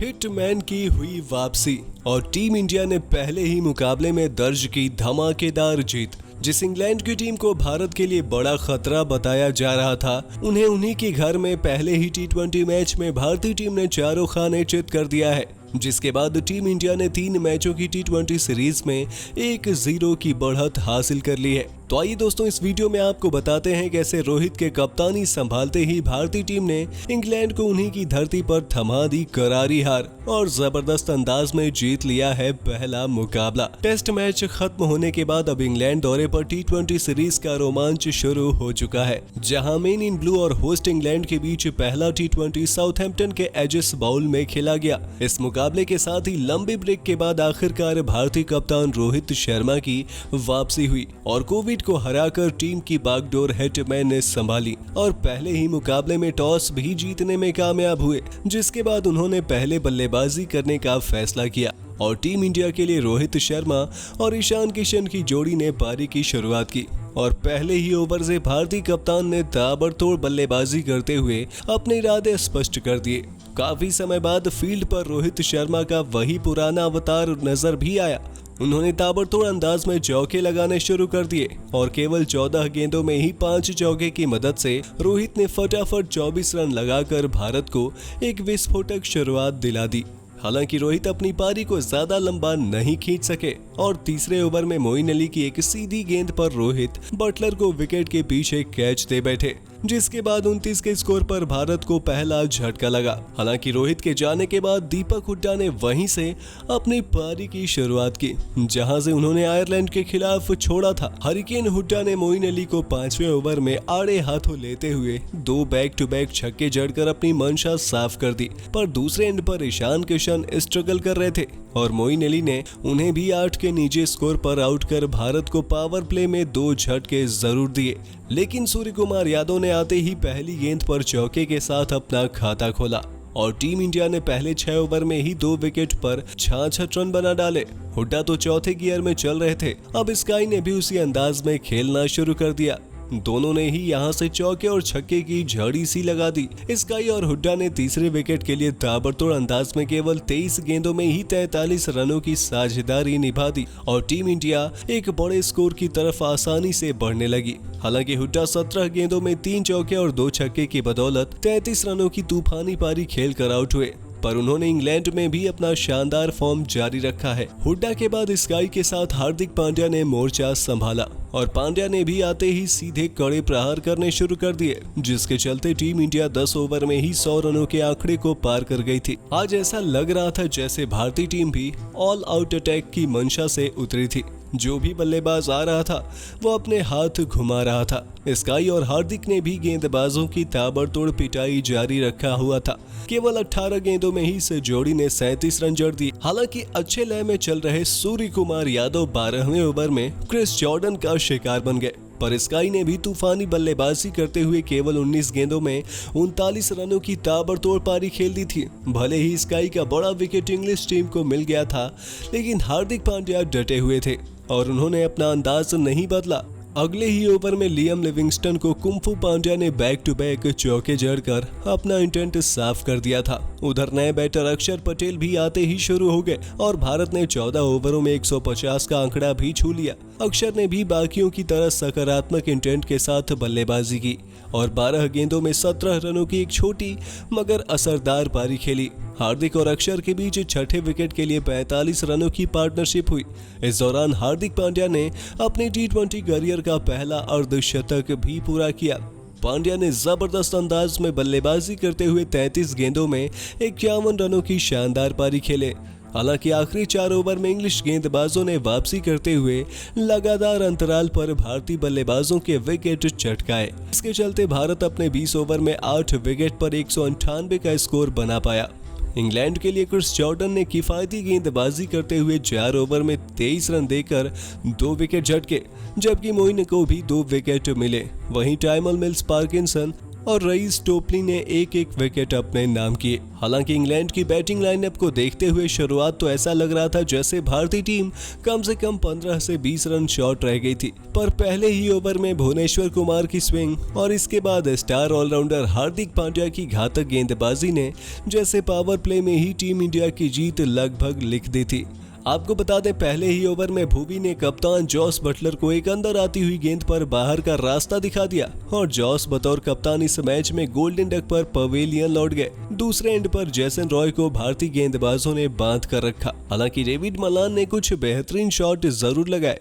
Hitman की हुई वापसी और टीम इंडिया ने पहले ही मुकाबले में दर्ज की धमाकेदार जीत। जिस इंग्लैंड की टीम को भारत के लिए बड़ा खतरा बताया जा रहा था, उन्हें उन्हीं के घर में पहले ही टी20 मैच में भारतीय टीम ने चारों खाने चित कर दिया है। जिसके बाद टीम इंडिया ने 3 मैचों की टी20 सीरीज में 1-0 की बढ़त हासिल कर ली है। तो आइए दोस्तों, इस वीडियो में आपको बताते हैं कैसे रोहित के कप्तानी संभालते ही भारतीय टीम ने इंग्लैंड को उन्हीं की धरती पर थमा दी करारी हार और जबरदस्त अंदाज में जीत लिया है पहला मुकाबला। टेस्ट मैच खत्म होने के बाद अब इंग्लैंड दौरे पर टी20 सीरीज का रोमांच शुरू हो चुका है, जहां मेन इन ब्लू और होस्ट इंग्लैंड के बीच पहला टी20 साउथहैम्पटन के एजिस बाउल में खेला गया। इस मुकाबले के साथ ही लंबी ब्रेक के बाद आखिरकार भारतीय कप्तान रोहित शर्मा की वापसी हुई और कोविड को हराकर टीम की बागडोर हिटमैन ने संभाली और पहले ही मुकाबले में टॉस भी जीतने में कामयाब हुए, जिसके बाद उन्होंने पहले बल्लेबाजी करने का फैसला किया और टीम इंडिया के लिए रोहित शर्मा और ईशान किशन की जोड़ी ने पारी की शुरुआत की और पहले ही ओवर से भारतीय कप्तान ने ताबड़तोड़ बल्लेबाजी करते हुए अपने इरादे स्पष्ट कर दिए। काफी समय बाद फील्ड पर रोहित शर्मा का वही पुराना अवतार नजर भी आया। उन्होंने ताबड़तोड़ अंदाज में चौके लगाने शुरू कर दिए और केवल 14 गेंदों में ही 5 चौके की मदद से रोहित ने फटाफट 24 रन लगाकर भारत को एक विस्फोटक शुरुआत दिला दी। हालांकि रोहित अपनी पारी को ज्यादा लंबा नहीं खींच सके और तीसरे ओवर में मोइन अली की एक सीधी गेंद पर रोहित बटलर को विकेट के पीछे कैच दे बैठे, जिसके बाद 29 के स्कोर पर भारत को पहला झटका लगा। हालांकि रोहित के जाने के बाद दीपक हुड्डा ने वहीं से अपनी पारी की शुरुआत की, जहां से उन्होंने आयरलैंड के खिलाफ छोड़ा था। हरिकेन हुड्डा ने मोइन अली को 5वें ओवर में आड़े हाथों लेते हुए 2 बैक टू बैक छक्के जड़कर अपनी मंशा साफ कर दी, पर दूसरे एंड पर ईशान किशन स्ट्रगल कर रहे थे और मोइन अली ने उन्हें भी 8 के नीचे स्कोर पर आउट कर भारत को पावर प्ले में 2 झटके जरूर दिए, लेकिन सूर्य कुमार यादव ने आते ही पहली गेंद पर चौके के साथ अपना खाता खोला और टीम इंडिया ने पहले 6 ओवर में ही 2 विकेट पर 66 रन बना डाले। हुड्डा तो चौथे गियर में चल रहे थे। अब स्काई ने भी उसी अंदाज में खेलना शुरू कर दिया। दोनों ने ही यहां से चौके और छक्के की झड़ी सी लगा दी। स्काई और हुड्डा ने तीसरे विकेट के लिए ताबड़तोड़ अंदाज में केवल 23 गेंदों में ही 43 रनों की साझेदारी निभा दी और टीम इंडिया एक बड़े स्कोर की तरफ आसानी से बढ़ने लगी। हालांकि हुड्डा 17 गेंदों में 3 चौके और 2 छक्के की बदौलत 33 रनों की तूफानी पारी खेलकर आउट हुए, पर उन्होंने इंग्लैंड में भी अपना शानदार फॉर्म जारी रखा है। हुड्डा के बाद स्काई के साथ हार्दिक पांड्या ने मोर्चा संभाला और पांड्या ने भी आते ही सीधे कड़े प्रहार करने शुरू कर दिए, जिसके चलते टीम इंडिया 10 ओवर में ही 100 रनों के आंकड़े को पार कर गई थी। आज ऐसा लग रहा था जैसे भारतीय टीम भी ऑल आउट अटैक की मंशा से उतरी थी। जो भी बल्लेबाज आ रहा था वो अपने हाथ घुमा रहा था। स्काई और हार्दिक ने भी गेंदबाजों की ताबड़तोड़ पिटाई जारी रखा हुआ था। केवल 18 गेंदों में ही इस जोड़ी ने 37 रन जड़ दिए। हालांकि अच्छे लय में चल रहे सूर्य कुमार यादव 12वें ओवर में क्रिस जॉर्डन का शिकार बन गए, पर स्काई ने भी तूफानी बल्लेबाजी करते हुए केवल 19 गेंदों में 39 रनों की ताबड़तोड़ पारी खेल दी थी। भले ही स्काई का बड़ा विकेट इंग्लिश टीम को मिल गया था, लेकिन हार्दिक पांड्या डटे हुए थे और उन्होंने अपना अंदाज नहीं बदला। अगले ही ओवर में लियम लिविंगस्टन को कुंफू पांड्या ने बैक टू बैक चौके जड़कर अपना इंटेंट साफ कर दिया था। उधर नए बैटर अक्षर पटेल भी आते ही शुरू हो गए और भारत ने 14 ओवरों में 150 का आंकड़ा भी छू लिया। अक्षर ने भी बाकियों की तरह सकारात्मक इंटेंट के साथ बल्लेबाजी की और 12 गेंदों में 17 रनों की एक छोटी मगर असरदार पारी खेली। हार्दिक और अक्षर के बीच छठे विकेट के लिए 45 रनों की पार्टनरशिप हुई। इस दौरान हार्दिक पांड्या ने अपने टी20 करियर का पहला अर्धशतक भी पूरा किया। पांड्या ने जबरदस्त अंदाज में बल्लेबाजी करते हुए 33 गेंदों में 51 रनों की शानदार पारी खेले। हालांकि आखिरी 4 ओवर में इंग्लिश गेंदबाजों ने वापसी करते हुए लगातार अंतराल पर भारतीय बल्लेबाजों के विकेट चटकाए। इसके चलते भारत अपने 20 ओवर में 8 विकेट पर 198 का स्कोर बना पाया। इंग्लैंड के लिए क्रिस जॉर्डन ने किफायती गेंदबाजी करते हुए 4 ओवर में 23 रन देकर 2 विकेट झटके, जबकि मोइन को भी 2 विकेट मिले। वहीं टाइमल मिल्स पार्किंसन और रईस टोपली ने एक एक विकेट अपने नाम किए। हालांकि इंग्लैंड की बैटिंग लाइनअप को देखते हुए शुरुआत तो ऐसा लग रहा था जैसे भारतीय टीम कम से कम 15 से 20 रन शॉर्ट रह गई थी, पर पहले ही ओवर में भुवनेश्वर कुमार की स्विंग और इसके बाद स्टार ऑलराउंडर हार्दिक पांड्या की घातक गेंदबाजी ने जैसे पावर प्ले में ही टीम इंडिया की जीत लगभग लिख दी थी। आपको बता दें, पहले ही ओवर में भुवी ने कप्तान जॉस बटलर को एक अंदर आती हुई गेंद पर बाहर का रास्ता दिखा दिया और जॉस बतौर कप्तान इस मैच में गोल्डन डक पर पवेलियन लौट गए। दूसरे एंड पर जेसन रॉय को भारतीय गेंदबाजों ने बांध कर रखा। हालांकि डेविड मलान ने कुछ बेहतरीन शॉट जरूर लगाए,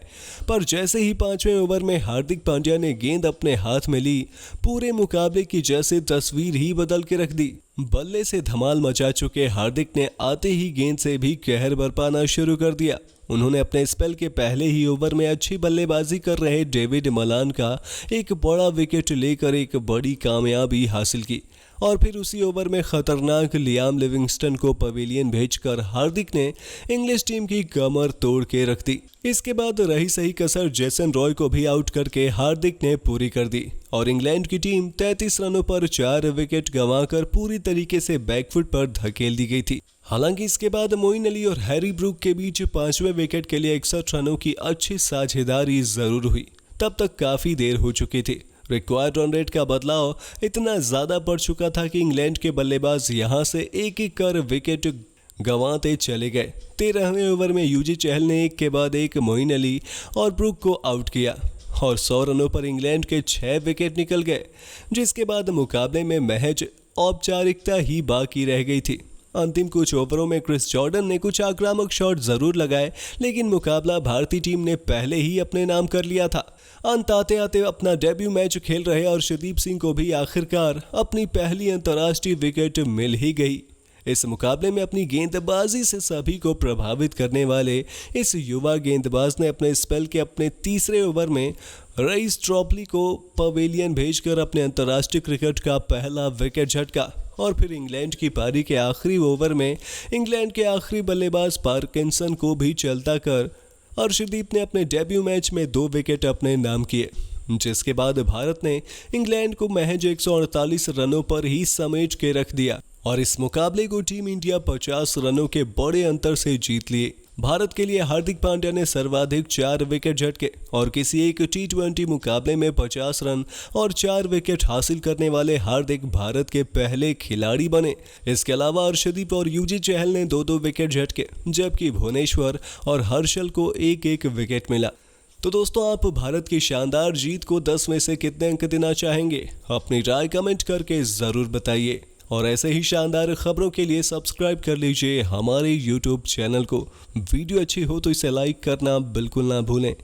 पर जैसे ही 5वें ओवर में हार्दिक पांड्या ने गेंद अपने हाथ में ली, पूरे मुकाबले की जैसे तस्वीर ही बदल के रख दी। बल्ले से धमाल मचा चुके हार्दिक ने आते ही गेंद से भी कहर बरपाना शुरू कर दिया। उन्होंने अपने स्पेल के पहले ही ओवर में अच्छी बल्लेबाजी कर रहे डेविड मलान का एक बड़ा विकेट लेकर एक बड़ी कामयाबी हासिल की और फिर उसी ओवर में खतरनाक लियाम लिविंगस्टन को पवेलियन भेजकर हार्दिक ने इंग्लिश टीम की कमर तोड़ के रख दी। इसके बाद रही सही कसर जेसन रॉय को भी आउट करके हार्दिक ने पूरी कर दी और इंग्लैंड की टीम 33 रनों पर 4 विकेट गंवाकर पूरी तरीके से बैकफुट पर धकेल दी गई थी। हालांकि इसके बाद मोइन अली और हैरी ब्रूक के बीच 5वें विकेट के लिए 61 रनों की अच्छी साझेदारी जरूर हुई। तब तक काफी देर हो चुकी थी। रिक्वायर्ड रन रेट का बदलाव इतना ज्यादा बढ़ चुका था कि इंग्लैंड के बल्लेबाज यहां से एक एक कर विकेट गंवाते चले गए। 13वें ओवर में यूजी चहल ने एक के बाद एक मोइन अली और ब्रूक को आउट किया और 100 रनों पर इंग्लैंड के 6 विकेट निकल गए, जिसके बाद मुकाबले में महज औपचारिकता ही बाकी रह गई थी। अंतिम कुछ ओवरों में क्रिस जॉर्डन ने कुछ आक्रामक शॉट जरूर लगाए, लेकिन मुकाबला भारतीय टीम ने पहले ही अपने नाम कर लिया था। अंत आते आते अपना डेब्यू मैच खेल रहे अर्शदीप सिंह को भी आखिरकार अपनी पहली अंतर्राष्ट्रीय विकेट मिल ही गई। इस मुकाबले में अपनी गेंदबाजी से सभी को प्रभावित करने वाले इस युवा गेंदबाज ने अपने स्पेल के अपने तीसरे ओवर में रईस टोपली को पवेलियन भेजकर अपने अंतर्राष्ट्रीय क्रिकेट का पहला विकेट झटका और फिर इंग्लैंड की पारी के आखिरी ओवर में इंग्लैंड के आखिरी बल्लेबाज पार्किंसन को भी चलता कर अर्शदीप ने अपने डेब्यू मैच में 2 विकेट अपने नाम किए, जिसके बाद भारत ने इंग्लैंड को महज 148 रनों पर ही समेट के रख दिया और इस मुकाबले को टीम इंडिया 50 रनों के बड़े अंतर से जीत लिए। भारत के लिए हार्दिक पांड्या ने सर्वाधिक 4 विकेट झटके और किसी एक T20 मुकाबले में 50 रन और 4 विकेट हासिल करने वाले हार्दिक भारत के पहले खिलाड़ी बने। इसके अलावा अर्शदीप और यूजी चहल ने 2-2 विकेट झटके, जबकि भुवनेश्वर और हर्षल को एक एक विकेट मिला। तो दोस्तों, आप भारत की शानदार जीत को 10 में से कितने अंक देना चाहेंगे? अपनी राय कमेंट करके ज़रूर बताइए और ऐसे ही शानदार खबरों के लिए सब्सक्राइब कर लीजिए हमारे YouTube चैनल को। वीडियो अच्छी हो तो इसे लाइक करना बिल्कुल ना भूलें।